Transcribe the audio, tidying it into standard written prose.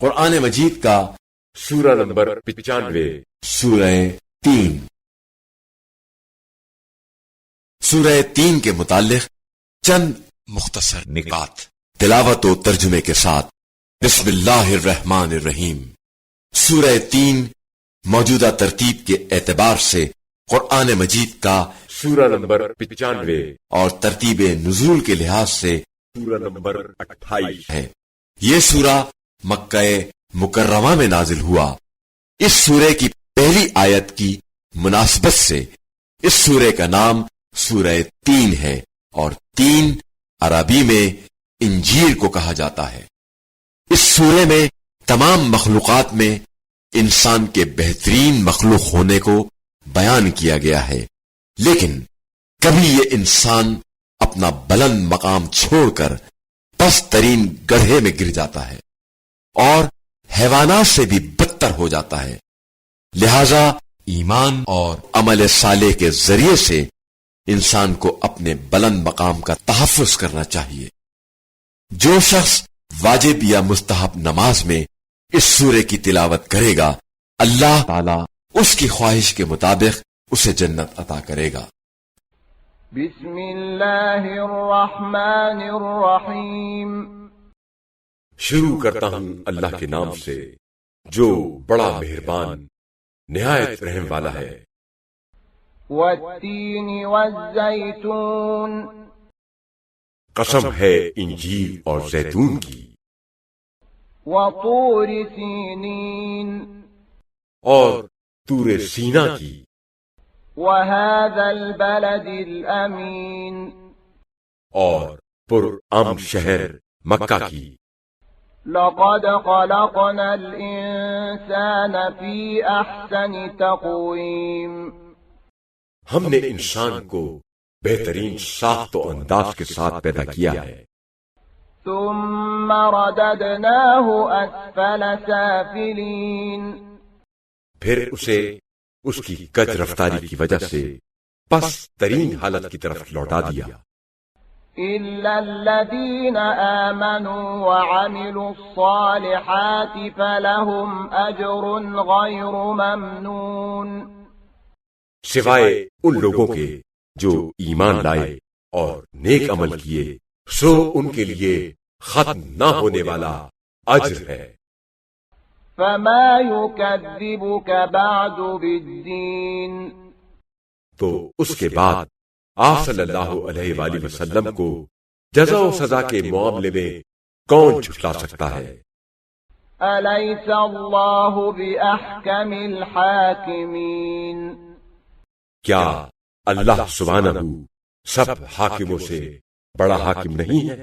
قرآن مجید کا سورہ نمبر 95 سورہ 3 سورہ 3 کے متعلق چند مختصر نکات تلاوت و ترجمے کے ساتھ۔ بسم اللہ الرحمن الرحیم۔ سورہ 3 موجودہ ترتیب کے اعتبار سے قرآن مجید کا سورہ نمبر 95 اور ترتیب نزول کے لحاظ سے سورہ نمبر 28 ہے۔ یہ سورہ مکہ مکرمہ میں نازل ہوا۔ اس سورہ کی پہلی آیت کی مناسبت سے اس سورہ کا نام سورہ 3 ہے، اور 3 عربی میں انجیل کو کہا جاتا ہے۔ اس سورہ میں تمام مخلوقات میں انسان کے بہترین مخلوق ہونے کو بیان کیا گیا ہے، لیکن کبھی یہ انسان اپنا بلند مقام چھوڑ کر پست ترین گڑھے میں گر جاتا ہے اور حیوانات سے بھی بدتر ہو جاتا ہے۔ لہذا ایمان اور عمل صالح کے ذریعے سے انسان کو اپنے بلند مقام کا تحفظ کرنا چاہیے۔ جو شخص واجب یا مستحب نماز میں اس سورے کی تلاوت کرے گا، اللہ تعالی اس کی خواہش کے مطابق اسے جنت عطا کرے گا۔ بسم اللہ الرحمن الرحیم۔ شروع کرتا ہوں اللہ کے نام سے جو بڑا مہربان نہایت رحم والا ہے۔ والتین والزیتون۔ قسم ہے انجیل اور زیتون کی، وطور سینین۔ اور طور سینا کی، وهذا البلد الامین۔ اور پر امن شہر مکہ کی۔ لقد خلقنا الانسان فی احسن تقویم۔ ہم نے انسان کو بہترین ساخت و انداز کے ساتھ پیدا کیا ہے، ثم رددناه اسفل سافلین۔ پھر اسے اس کی کج رفتاری کی وجہ سے پست ترین حالت کی طرف لوٹا دیا، إلا الذين آمنوا وعملوا الصالحات فلهم أجر غير ممنون۔ سوائے ان لوگوں کے جو ایمان لائے اور نیک عمل کیے، سو ان کے لیے ختم نہ ہونے والا اجر ہے۔ فما يكذبك بعد بالدين۔ تو اس کے بعد آپ صلی اللہ علیہ وآلہ وسلم کو جزا و سزا کے معاملے میں کون جھٹلا سکتا ہے؟ أليس الله بأحكم الحاكمين۔ کیا اللہ سبحانہ سب حاکموں سے بڑا حاکم نہیں ہے؟